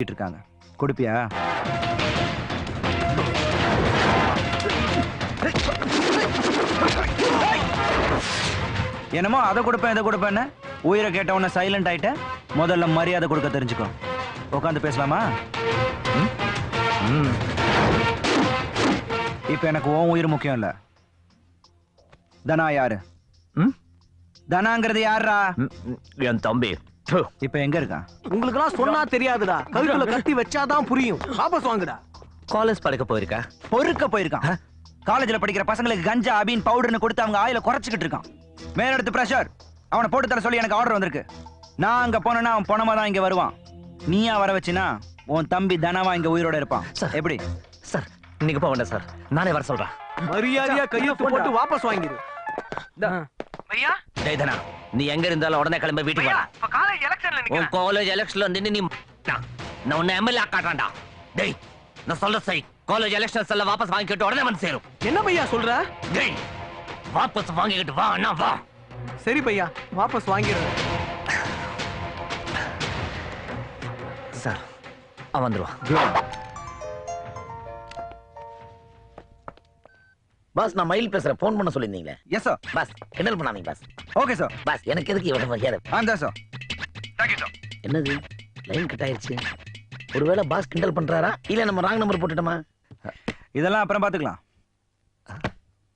தேடிட்டு இருக்காங்க. கொடுப்பியா? என்னமோ அதை கொடுப்பேன் இதை கொடுப்பேன்னு உயிரை கேட்டவன சைலண்ட் ஆயிட்ட. முதல்ல மரியாதை கொடுக்க தெரிஞ்சுக்கோ. உட்காந்து பேசலாமா? இப்ப எனக்கு உன் உயிர் முக்கியம் இல்ல. தனா யாரு? தனாங்கிறது யாரா? என் தம்பி. இப்ப எங்க இருக்கான்? உங்களுக்கு எல்லாம் சொன்னா தெரியாதுடா. கழுத்துல கத்தி வச்சாதான் புரியும். வாபஸ் வாங்குடா. காலேஜ் படிக்க போயிருக்கா? பொறுக்க போயிருக்கான். காலேஜ்ல படிக்கிற பசங்களுக்கு கஞ்சா அபீன் பவுடர்னு கொடுத்து அவங்க ஆயில குறைச்சிக்கிட்டு இருக்கான். மேலெடுத்து பிரஷர். அவனை போட்டு தர சொல்லி எனக்கு ஆர்டர் வந்திருக்கு. நான் அங்க போனேன்னா அவன் பணமா தான் இங்க வருவான். நீயா வர வச்சினா உன் தம்பி தனவா இங்க உயிரோட இருப்பான். எப்படி சார்? நீங்க போக வேண்டாம் சார், நானே வர சொல்றேன். மரியாதையா கையெழுத்து போட்டு வாபஸ் வாங்கிரு. பையா டேய் தனா, நீ எங்க இருந்தாலும் உடனே கிளம்ப வீட்டுக்கு வா. இப்ப காலேஜ் எலெக்ஷன்ல உன் காலேஜ் எலெக்ஷன்ல நின்னு நீ நான் உன்னை எம்எல்ஏ ஆக்காட்டான்டா. டேய் நான் சொல்ற சரி, காலேஜ் எலெக்ஷன்ஸ் எல்லாம் வாபஸ் வாங்கிட்டு உடனே வந்து சேரும். என்ன பையா சொல்ற? டேய் வாபஸ் வாங்கிட்டு வா அண்ணா வா. சரி பையா, வாபஸ் வாங்கிடுறேன். சார் அவன் வந்துருவான். பாஸ், நான் மயில் பேசுறேன். போன் பண்ண சொல்லிருந்தீங்களே. Yes sir. பாஸ் கிண்டல் பண்ணாதீங்க பாஸ். Okay sir. பாஸ் எனக்கு எதுக்கு இவ்வளவு மரியாதை? ஆந்தா சார். Thank you sir. என்னது லைன் கட் ஆயிருச்சு? ஒருவேளை பாஸ் கிண்டல் பண்றாரா இல்ல நம்ம ராங் நம்பர் போட்டுட்டோமா? இதெல்லாம் அப்புறம் பாத்துக்கலாம்.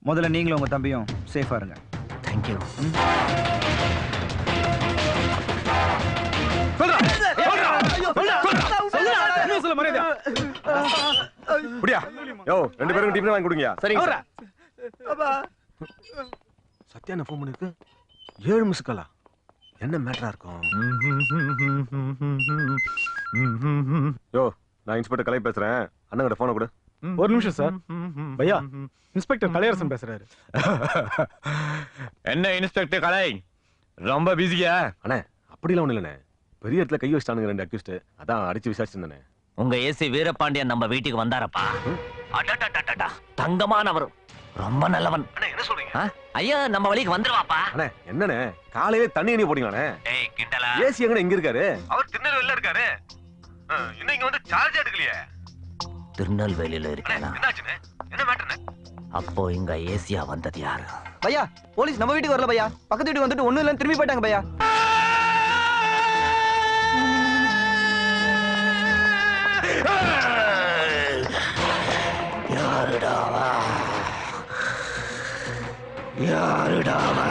முதல்ல நீங்களும் உங்க தம்பியும் சேஃபா இருங்க. தேங்க்யூ. ரெண்டு பேரும் டிஃபன் வாங்கி கொடுங்க. சரிங்க. சத்யா ஃபோன் பண்ணிருக்கு. 7 மிஸ் காலா. என்ன மேட்டரா இருக்கும்? யோ, நான் இன்ஸ்பெக்டர் கலை பேசுறேன். அண்ணங்கிட்ட போனை கொடு. ஒரு நிமிஷம் சார். பையா, இன்ஸ்பெக்டர் கலையரசன் பேசுறாரு. என்ன இன்ஸ்பெக்டர் கலை, ரொம்ப பிஸியா? அண்ணே அப்படிலாம் ஒண்ணு இல்லண்ணே. பெரிய இடத்துல கை வச்சிட்டானுங்க 2 அக்யூஸ்ட். அதான் அடிச்சு விசாரிச்சிருந்தேனே. உங்க ஏசி வீரபாண்டியன் நம்ம வீட்டுக்கு வந்தாரப்பா. அடடடடடா, தங்கமானவர், ரொம்ப நல்லவன். என்ன சொல்றீங்க? ஐயா நம்ம வழிக்கு வந்துருவாப்பா. அண்ணே என்னண்ணே காலையிலே தண்ணி எண்ணி போட்டீங்களாண்ணே? டேய் கிண்டலா. ஏசி எங்கண்ணே இங்க இருக்காரு? அவர் திருநெல்வேலில இருக்காரு. இன்னும் இங்க வந்து சார்ஜ் எடுக்கலையே. திருநெல்வேலியில இருக்கேனா? என்னாச்சுன்னு? என்ன மேட்டர்னே? அப்போ இங்க ஏசியா வந்தது யாரு? பையா, போலீஸ் நம்ம வீட்டுக்கு வரல பையா. பக்கத்து வீட்டுக்கு வந்துட்டு ஒண்ணும் இல்லன்னு திரும்பி போயிட்டாங்க பையா. யாருடாவா? யாருடாவா?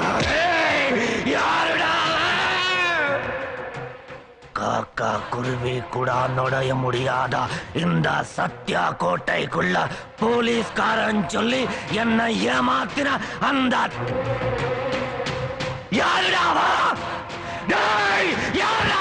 யாருடாவா? காக்கா குருவி கூட நுழைய முடியாத இந்த சத்யா கோட்டைக்குள்ள போலீஸ்காரன் சொல்லி என்னை ஏமாத்தின அந்த யாருடாவா? டேய் யாருடாவா?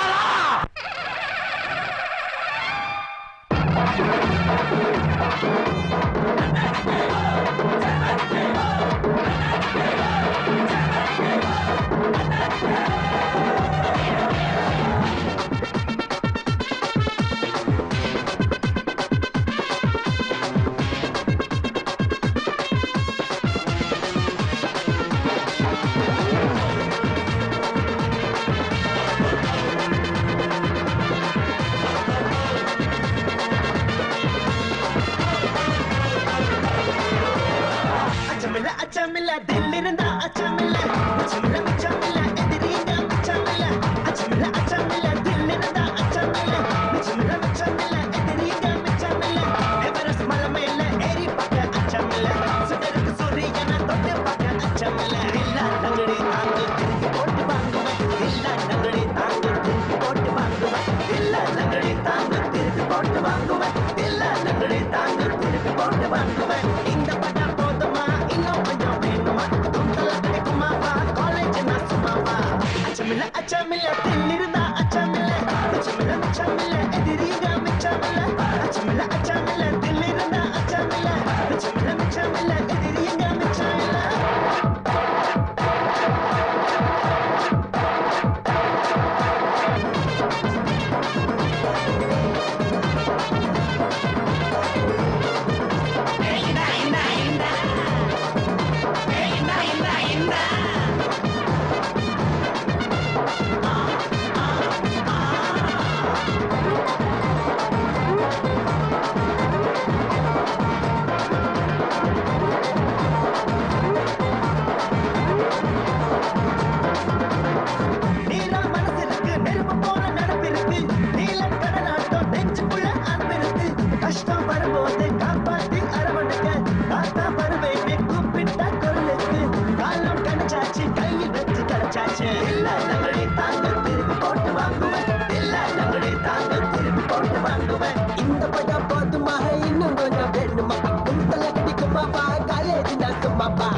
போட்டு வாங்குவேன் இந்த படம் போதுமாக இன்னும் கொஞ்சம் வேணுமா கும்பல கடிக்குமாப்பா காலேஜ் நாக்குமாப்பா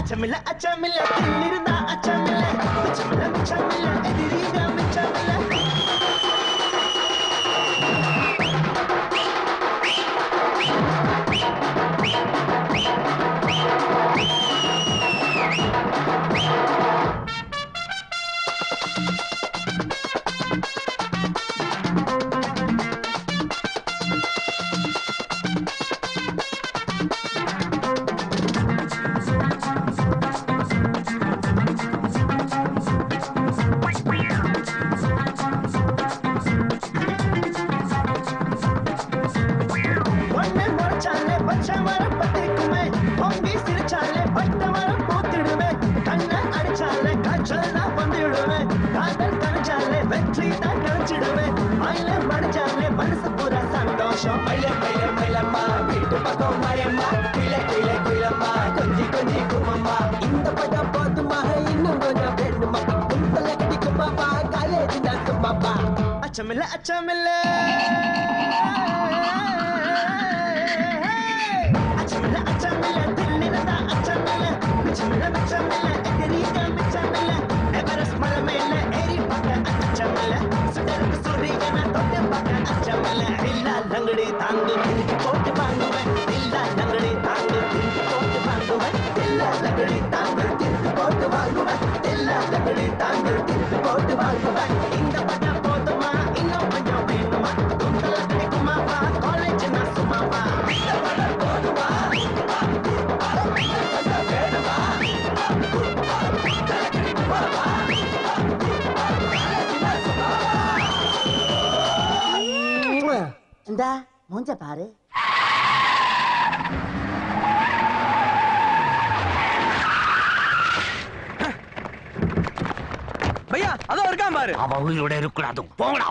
அச்சமில்ல அச்சமில்ல தில்லிருந்தா அச்சமில்ல மிச்சமில்ல மிச்சமில்ல எதிரிங்க மிச்சமில்ல அச்சமில்ல அச்சமில்ல அச்சமில்ல அச்சமில்ல தில்லிருந்தா அச்சமில்ல மிச்சமில்ல மிச்சமில்ல எதிரிங்க மிச்சமில்ல எவரெஸ்ட் மலை மேல ஏறி பார்க்க அச்சமில்ல சுடருக்கு சூரியனை தொட்டு பார்க்க அச்சமில்ல இல்லா லங்கடி தாங்கு திருப்பி போட்டு வாங்குவேன் இல்லா லங்கடி தாங்கு திருப்பி போட்டு வாங்குவேன் இல்லா லங்கடி தாங்கு திருப்பி போட்டு வாங்குவேன் இல்லா லங்கடி தாங்கு திருப்பி போட்டு வாங்குவேன் இந்த படம் போதுமா இன்னும் கொஞ்சம் வேணுமா கும்பல கிடைக்குமாப்பா காலேஜ் நான் சும்மாப்பா இந்த படம் போதுமா வேணுமா இந்த மூஞ்ச பாரு பையா அதோ இருக்கான் பாரு அவன் உயிரோட இருக்கக்கூடாது போங்கடா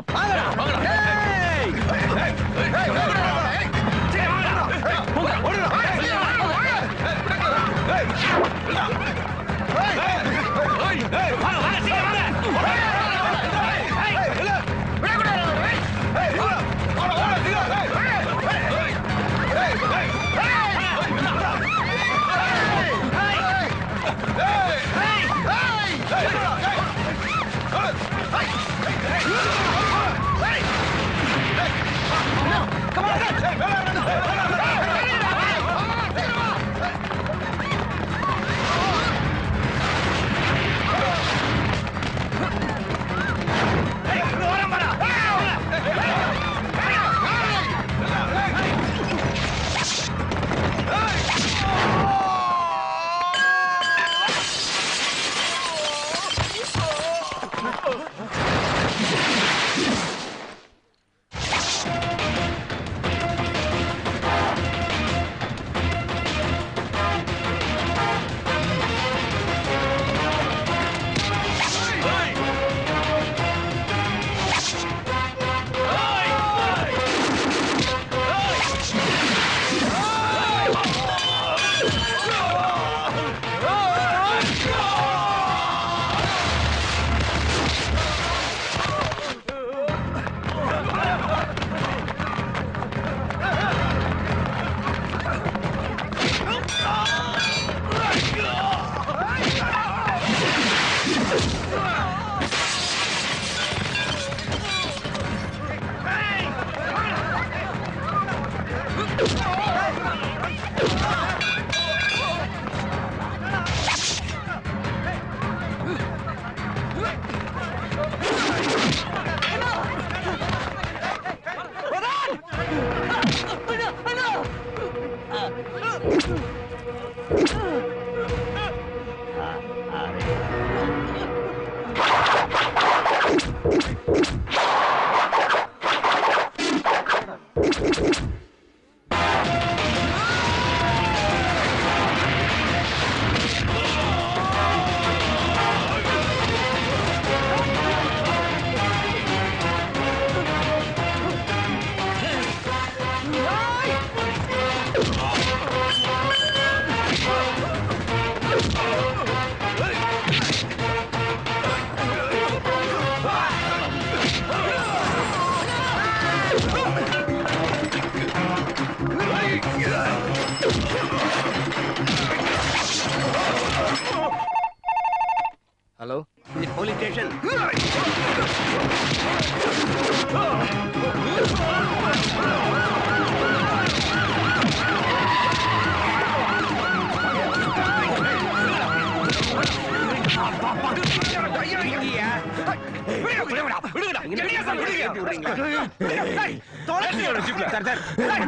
சார் சார்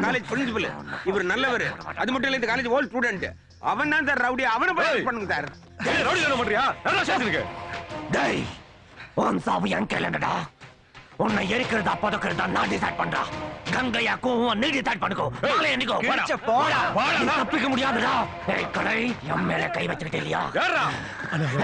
காலேஜ் பிரின்சிபல் இவர் நல்லவர். அது மட்டும் இல்ல இந்த காலேஜ் ஓல்ட் ஸ்டூடெண்ட். அவன் தான் சார் ரவுடி. அவனை போய் பண்ணுங்க சார். ரவுடி என்ன பண்றியா? நல்லா ஸ்டேஷனுக்கு. டேய் உன் சாவு என் கையிலடா. உன்னை எரிக்கிறதா பதக்கிறதா நான் டிசைட் பண்றா. கங்கையா கோவம் நீ டிசைட் பண்ணுக்கோ. நாளை என்னைக்கோ கிழிச்ச போடா. தப்பிக்க முடியாதுடா. ஏய் கடை என் மேல கை வச்சுக்கிட்டே இல்லையா?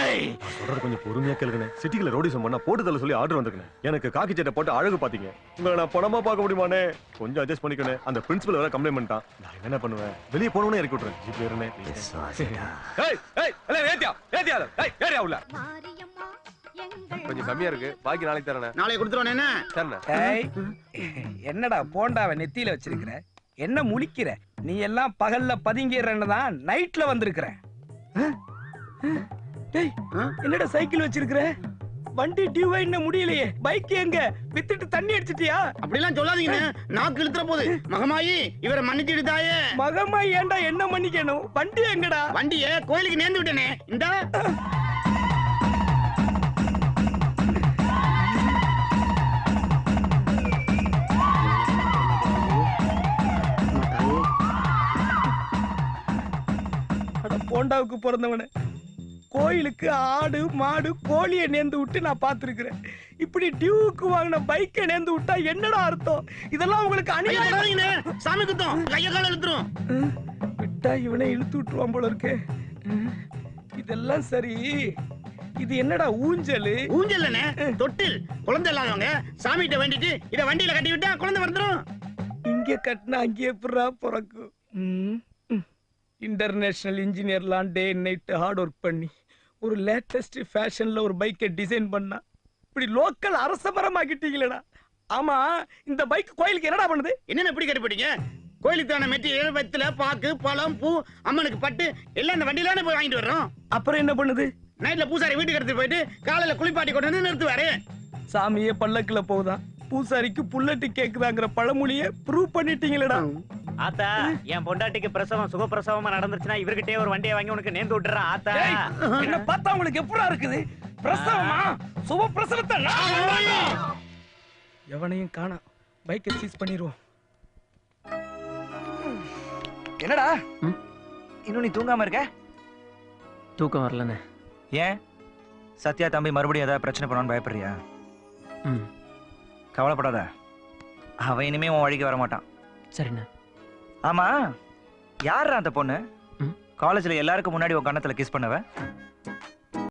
ஏய் சொல்றது கொஞ்சம் பொறுமையா கேளுங்கண்ணே. சிட்டிக்குள்ள ரவுடிசம் பண்ணா போட்டு தள்ள சொல்லி ஆர்டர் வந்திருக்கேன். எனக்கு காக்கி சட்டை போட்டு அழகு பாத்தீங்க. உங்களை நான் பணமா பார்க்க முடியுமானே? கொஞ்சம் அட்ஜஸ்ட் பண்ணிக்கணும். அந்த பிரின்சிபல் வேற கம்ப்ளைண்ட் பண்ணிட்டான். நான் என்ன பண்ணுவேன்? வெளியே போனவனே இறக்கி விட்டுறேன். ஜிப்ல இருந்தேன். உள்ள கொஞ்சம் கம்மியா இருக்கு. பாக்கி நாளைக்கு தரேன். நாளைக்கு கொடுத்துருவானே என்ன? தரேன். என்னடா போண்டாவை நெத்தியில வச்சிருக்கிற? என்ன முழிக்கிற? நீ எல்லாம் பகல்ல பதுங்கிறன்னு தான் நைட்ல வந்திருக்கிற. டேய் என்னடா சைக்கிள் வச்சிருக்கிற? வண்டி டியூ என்ன முடியலையே. பைக் எங்க? வித்துட்டு தண்ணி அடிச்சிட்டியா? அப்படிலாம் சொல்லாதீங்க. நாக்கு இழுத்துற போது. மகமாயி இவரை மன்னிச்சிடு தாயே. மகமா ஏன்டா என்ன மன்னிக்கணும்? வண்டி எங்கடா? வண்டியை கோயிலுக்கு நேர்ந்து விட்டேனே. இந்த போண்டாவுக்கு பிறந்தவன கோயிலுக்கு ஆடு மாடு கோழியை நேர்ந்து விட்டு நான் பார்த்திருக்கிறேன். இப்படி டியூவுக்கு வாங்கின பைக்கை நேர்ந்து விட்டா என்னடா அர்த்தம்? இதெல்லாம் உங்களுக்கு அநியாயம். சாமி குத்தம் கைய கால இழுத்துரும். விட்டா இவனை இழுத்து விட்டுருவான் போல இருக்கு. இதெல்லாம் சரி. இது என்னடா ஊஞ்சல்? ஊஞ்சல்னே தொட்டில். குழந்தை இல்லாதவங்க சாமிகிட்ட வேண்டிட்டு இத வண்டியில கட்டி விட்டா குழந்தை வந்துரும். இங்க கட்டினா அங்கே எப்படா பிறக்கும்? இன்டர்நேஷனல் இன்ஜினியர்லாம் டே நைட் ஹார்ட் ஒர்க் பண்ணி ஒரு லேட்டஸ்ட் ஃபேஷன்ல ஒரு பைக்கை டிசைன் பண்ணா இப்படி லோக்கல் அரசமரமாக்கிட்டீங்களேடா. ஆமா இந்த பைக் கோயிலுக்கு என்னடா பண்ணுது? என்னென்ன இப்படி கட்டுப்பட்டீங்க? கோயிலுக்கு தானே மெட்டீரியல் வெத்தலை பாக்கு பழம் பூ அம்மனுக்கு பட்டு எல்லாம் இந்த வண்டியிலானே போய் வாங்கிட்டு வர்றோம். அப்புறம் என்ன பண்ணுது? நைட்ல பூசாரி வீட்டுக்கு எடுத்துட்டு போயிட்டு காலையில குளிப்பாட்டி கொண்டு வந்து நிறுத்துவாரு. சாமியே பல்லக்குல போகுதான், பூசாரிக்கு புல்லட்டு கேக்குதாங்கிற பழமொழியை ப்ரூவ் பண்ணிட்டீங்களேடா. ஆத்தா என் பொண்டாட்டிக்கு பிரசவம் சுகப்பிரசவமா நடந்துச்சுன்னா இவர்கிட்டயே ஒரு வண்டியை வாங்கி உனக்கு நேர்ந்து விட்டுறா. ஆத்தா என்ன பார்த்தா உங்களுக்கு எப்படா இருக்குது? பிரசவமா? சுப பிரசவத்தை எவனையும் காணா. பைக்கை சீஸ் பண்ணிடுவோம். என்னடா இன்னும் நீ தூங்காம இருக்க? தூக்கம் வரலண்ணே. ஏன் சத்யா தம்பி மறுபடியும் ஏதாவது பிரச்சனை பண்ணான்னு பயப்படுறியா? கவலைப்படாத, அவன் இனிமே உன் வழிக்கு வர மாட்டான். சரிண்ணே. ஆமா யாரா அந்த பொண்ணு காலேஜ்ல எல்லாருக்கும் முன்னாடி உன் கண்ணத்துல கிஸ் பண்ணவ?